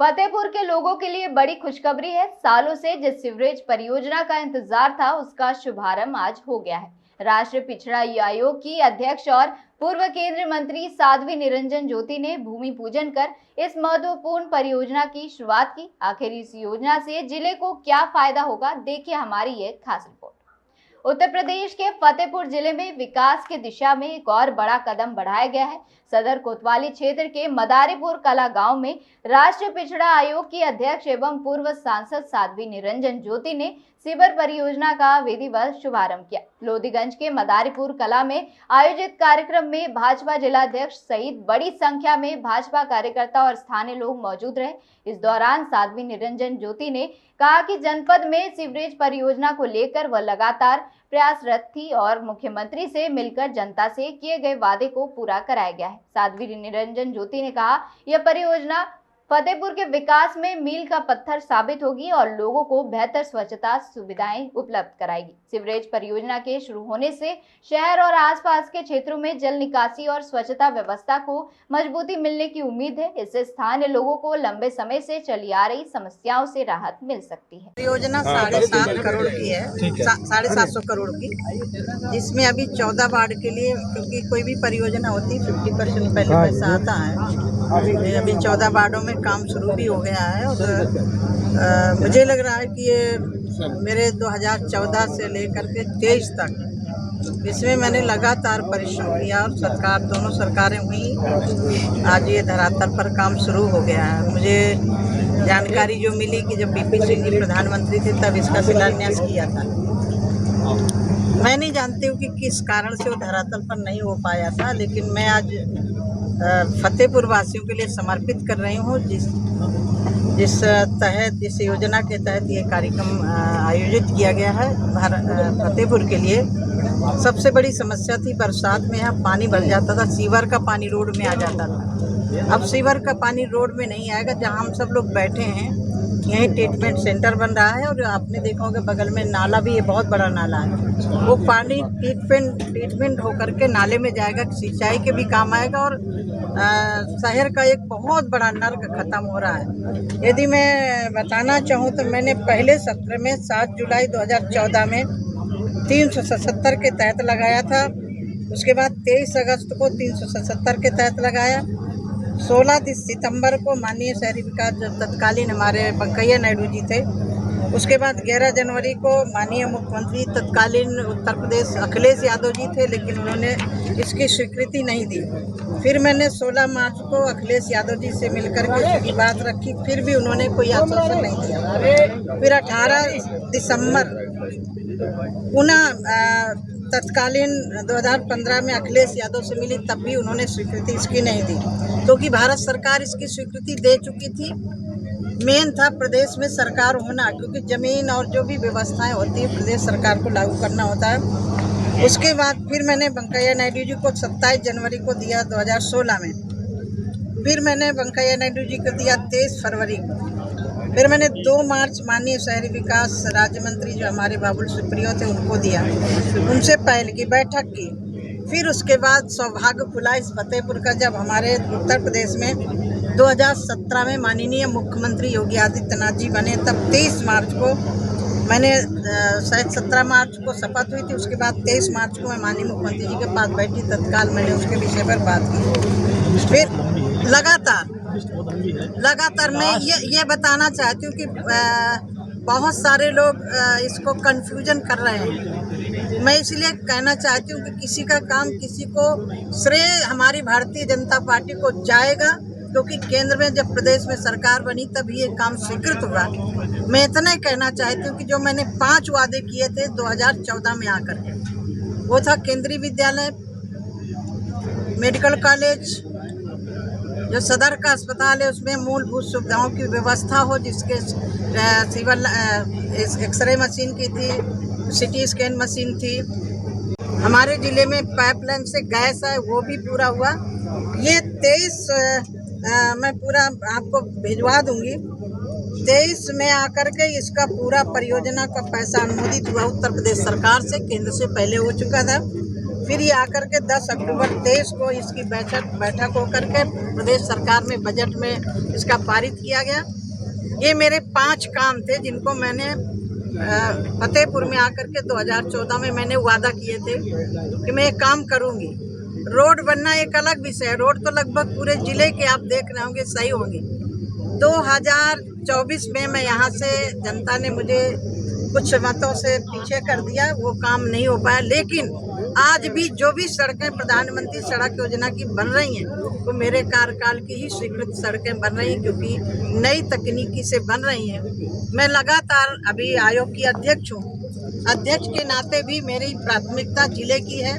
फतेहपुर के लोगों के लिए बड़ी खुशखबरी है। सालों से जिस सीवरेज परियोजना का इंतजार था, उसका शुभारंभ आज हो गया है। राष्ट्रीय पिछड़ा आयोग की अध्यक्ष और पूर्व केंद्रीय मंत्री साध्वी निरंजन ज्योति ने भूमि पूजन कर इस महत्वपूर्ण परियोजना की शुरुआत की। आखिर इस योजना से जिले को क्या फायदा होगा, देखिए हमारी ये खास रिपोर्ट। उत्तर प्रदेश के फतेहपुर जिले में विकास की दिशा में एक और बड़ा कदम बढ़ाया गया है। सदर कोतवाली क्षेत्र के मदारीपुर कला गांव में राष्ट्रीय पिछड़ा आयोग की अध्यक्ष एवं पूर्व सांसद साध्वी निरंजन ज्योति ने सीवर परियोजना का विधिवत शुभारंभ किया। लोधीगंज के मदारीपुर कला में आयोजित कार्यक्रम में भाजपा जिलाध्यक्ष सहित बड़ी संख्या में भाजपा कार्यकर्ता और स्थानीय लोग मौजूद रहे। इस दौरान साध्वी निरंजन ज्योति ने कहा कि जनपद में सीवरेज परियोजना को लेकर वह लगातार प्रयासरत थी और मुख्यमंत्री से मिलकर जनता से किए गए वादे को पूरा कराया गया है। साध्वी निरंजन ज्योति ने कहा, यह परियोजना फतेहपुर के विकास में मील का पत्थर साबित होगी और लोगों को बेहतर स्वच्छता सुविधाएं उपलब्ध कराएगी। सीवरेज परियोजना के शुरू होने से शहर और आसपास के क्षेत्रों में जल निकासी और स्वच्छता व्यवस्था को मजबूती मिलने की उम्मीद है। इससे स्थानीय लोगों को लंबे समय से चली आ रही समस्याओं से राहत मिल सकती है। परियोजना 7.5 करोड़ की है, 750 करोड़ की, जिसमें अभी 14 वार्ड के लिए, क्योंकि कोई भी परियोजना होती 50% पहले पैसा आता है। अभी 14 वार्डों में काम शुरू भी हो गया है और मुझे लग रहा है कि ये मेरे 2014 से लेकर के 23 तक इसमें मैंने लगातार परिश्रम किया और दोनों सरकारें हुई, आज ये धरातल पर काम शुरू हो गया है। मुझे जानकारी जो मिली कि जब बीपी सिंह जी प्रधानमंत्री थे तब इसका शिलान्यास किया था। मैं नहीं जानती हूँ कि किस कारण से वो धरातल पर नहीं हो पाया था, लेकिन मैं आज फतेहपुर वासियों के लिए समर्पित कर रही हूँ, जिस योजना के तहत ये कार्यक्रम आयोजित किया गया है। फतेहपुर के लिए सबसे बड़ी समस्या थी, बरसात में यहाँ पानी भर जाता था, सीवर का पानी रोड में आ जाता था। अब सीवर का पानी रोड में नहीं आएगा। जहाँ हम सब लोग बैठे हैं यही ट्रीटमेंट सेंटर बन रहा है और आपने देखा होगा बगल में नाला भी है, बहुत बड़ा नाला है। वो पानी ट्रीटमेंट होकर के नाले में जाएगा, सिंचाई के भी काम आएगा और शहर का एक बहुत बड़ा नर्क खत्म हो रहा है। यदि मैं बताना चाहूँ तो मैंने पहले सत्र में 7 जुलाई 2014 में 377 के तहत लगाया था। उसके बाद 23 अगस्त को 377 के तहत लगाया। 16 सितंबर को माननीय शहरी विकास जो तत्कालीन हमारे वेंकैया नायडू जी थे, उसके बाद 11 जनवरी को माननीय मुख्यमंत्री तत्कालीन उत्तर प्रदेश अखिलेश यादव जी थे, लेकिन उन्होंने इसकी स्वीकृति नहीं दी। फिर मैंने 16 मार्च को अखिलेश यादव जी से मिलकर के इसकी बात रखी, फिर भी उन्होंने कोई आश्वासन नहीं दिया। फिर 18 दिसंबर पुनः तत्कालीन 2015 में अखिलेश यादव से मिली, तब भी उन्होंने स्वीकृति इसकी नहीं दी, क्योंकि भारत सरकार इसकी स्वीकृति दे चुकी थी। मेन था प्रदेश में सरकार होना, क्योंकि जमीन और जो भी व्यवस्थाएं होती है प्रदेश सरकार को लागू करना होता है। उसके बाद फिर मैंने वेंकैया नायडू जी को 27 जनवरी को दिया 2016 में। फिर मैंने वेंकैया नायडू जी को दिया 23 फरवरी को। फिर मैंने 2 मार्च माननीय शहरी विकास राज्य मंत्री जो हमारे बाबुल सुप्रियो थे उनको दिया, उनसे पहले की बैठक की। फिर उसके बाद सौभाग्य खुला इस फतेहपुर का, जब हमारे उत्तर प्रदेश में 2017 में माननीय मुख्यमंत्री योगी आदित्यनाथ जी बने, तब 23 मार्च को मैंने शायद 17 मार्च को शपथ हुई थी। उसके बाद 23 मार्च को मैं माननीय मुख्यमंत्री जी के पास बैठी, तत्काल मैंने उसके विषय पर बात की। फिर लगातार मैं ये बताना चाहती हूँ कि बहुत सारे लोग इसको कंफ्यूजन कर रहे हैं। मैं इसलिए कहना चाहती हूँ कि किसी का काम किसी को श्रेय हमारी भारतीय जनता पार्टी को जाएगा, क्योंकि केंद्र में जब प्रदेश में सरकार बनी तब ये काम स्वीकृत हुआ। मैं इतना ही कहना चाहती हूँ कि जो मैंने 5 वादे किए थे 2014 में आकर के, वो था केंद्रीय विद्यालय, मेडिकल कॉलेज, जो सदर का अस्पताल है उसमें मूलभूत सुविधाओं की व्यवस्था हो, जिसके सिविल एक्सरे मशीन की थी, सिटी स्कैन मशीन थी। हमारे ज़िले में पाइपलाइन से गैस है, वो भी पूरा हुआ। ये 23 मैं पूरा आपको भिजवा दूंगी। 23 में आकर के इसका पूरा परियोजना का पैसा अनुमोदित हुआ उत्तर प्रदेश सरकार से, केंद्र से पहले हो चुका था। फिर ये आकर के 10 अक्टूबर 23 को इसकी बैठक होकर के प्रदेश सरकार में बजट में इसका पारित किया गया। ये मेरे 5 काम थे जिनको मैंने फतेहपुर में आकर के 2014 में मैंने वादा किए थे कि मैं ये काम करूंगी। रोड बनना एक अलग विषय है, रोड तो लगभग पूरे जिले के आप देख रहे होंगे सही होंगे। 2024 में मैं यहाँ से जनता ने मुझे कुछ मतों से पीछे कर दिया, वो काम नहीं हो पाया। लेकिन आज भी जो भी सड़कें प्रधानमंत्री सड़क योजना की बन रही हैं वो मेरे कार्यकाल की ही स्वीकृत सड़कें बन रही हैं, क्योंकि नई तकनीकी से बन रही हैं। मैं लगातार अभी आयोग की अध्यक्ष हूँ, अध्यक्ष के नाते भी मेरी प्राथमिकता जिले की है।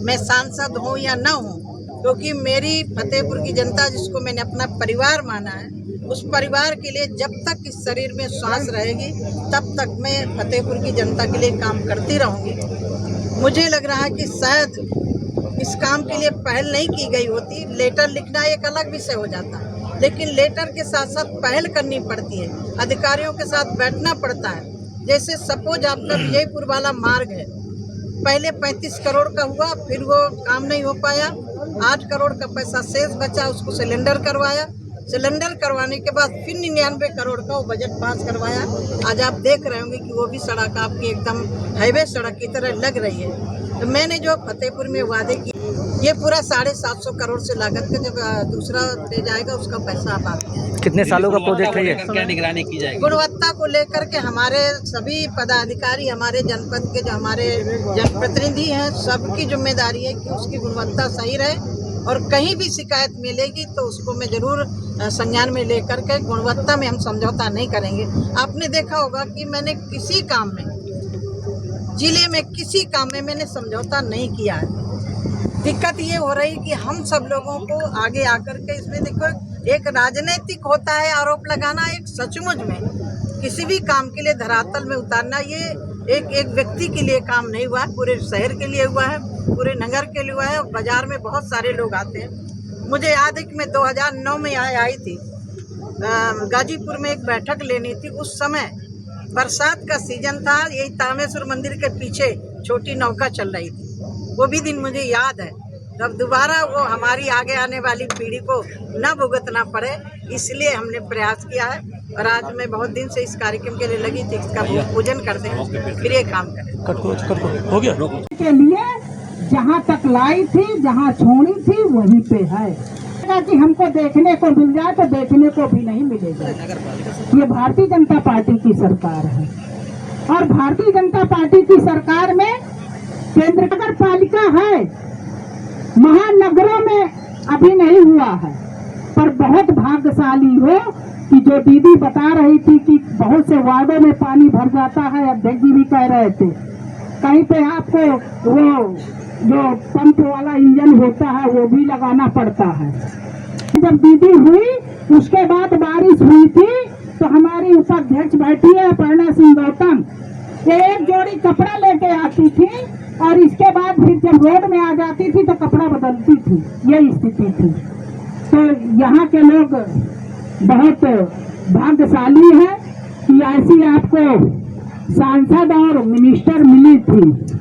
मैं सांसद हूँ या न हूँ, क्योंकि मेरी फतेहपुर की जनता जिसको मैंने अपना परिवार माना है, उस परिवार के लिए जब तक इस शरीर में सांस रहेगी तब तक मैं फतेहपुर की जनता के लिए काम करती रहूँगी। मुझे लग रहा है कि शायद इस काम के लिए पहल नहीं की गई होती। लेटर लिखना एक अलग विषय हो जाता, लेकिन लेटर के साथ साथ पहल करनी पड़ती है, अधिकारियों के साथ बैठना पड़ता है। जैसे सपोज आपका विजयपुर वाला मार्ग है, पहले 35 करोड़ का हुआ, फिर वो काम नहीं हो पाया। 8 करोड़ का पैसा शेष बचा, उसको सिलेंडर करवाया। सिलेंडर करवाने के बाद फिर 99 करोड़ का वो बजट पास करवाया। आज आप देख रहे होंगे कि वो भी सड़क आपकी एकदम हाईवे सड़क की तरह लग रही है। तो मैंने जो फतेहपुर में वादे किए, ये पूरा 750 करोड़ से लागत का जब दूसरा ले जाएगा उसका पैसा आप आते हैं। कितने सालों का प्रोजेक्ट है ये? क्या निगरानी की जाएगी? गुणवत्ता को लेकर के हमारे सभी पदाधिकारी, हमारे जनपद के जो हमारे जनप्रतिनिधि हैं, सबकी जिम्मेदारी है कि उसकी गुणवत्ता सही रहे, और कहीं भी शिकायत मिलेगी तो उसको मैं जरूर संज्ञान में लेकर के गुणवत्ता में हम समझौता नहीं करेंगे। आपने देखा होगा कि मैंने किसी काम में, जिले में किसी काम में मैंने समझौता नहीं किया है। दिक्कत ये हो रही कि हम सब लोगों को आगे आकर के इसमें देखो, एक राजनीतिक होता है आरोप लगाना, एक सचमुच में किसी भी काम के लिए धरातल में उतारना, ये एक व्यक्ति के लिए काम नहीं हुआ है, पूरे शहर के लिए हुआ है, पूरे नगर के लिए हुआ है। और बाजार में बहुत सारे लोग आते हैं। मुझे याद है कि मैं 2009 में आई थी, गाजीपुर में एक बैठक लेनी थी। उस समय बरसात का सीजन था, यही तामेश्वर मंदिर के पीछे छोटी नौका चल रही थी। वो भी दिन मुझे याद है। तब दोबारा वो हमारी आगे आने वाली पीढ़ी को न भुगतना पड़े, इसलिए हमने प्रयास किया है। और आज मैं बहुत दिन से इस कार्यक्रम के लिए लगी थी, इसका पूजन करते हैं, फिर ये काम करें। हो गया के लिए जहाँ तक लाई थी, जहाँ छोड़ी थी वहीं पे है कि हमको देखने को मिल जाए तो देखने को भी नहीं मिलेगा। ये भारतीय जनता पार्टी की सरकार है, और भारतीय जनता पार्टी की सरकार में केंद्र नगर पालिका है, महानगरों में अभी नहीं हुआ है। पर बहुत भाग्यशाली हो कि जो दीदी बता रही थी कि बहुत से वार्डों में पानी भर जाता है, अध्यक्ष जी भी कह रहे थे, कहीं पे आपको वो जो पंप वाला इंजन होता है वो भी लगाना पड़ता है। जब दीदी हुई उसके बाद बारिश हुई थी तो हमारी उपाध्यक्ष बैठी है अपर्णा सिंह गौतम, एक जोड़ी कपड़ा लेके आती थी और इसके बाद फिर जब रोड में आ जाती थी तो कपड़ा बदलती थी। ये स्थिति थी। तो यहाँ के लोग बहुत भाग्यशाली है कि ऐसी आपको सांसद और मिनिस्टर मिली थी।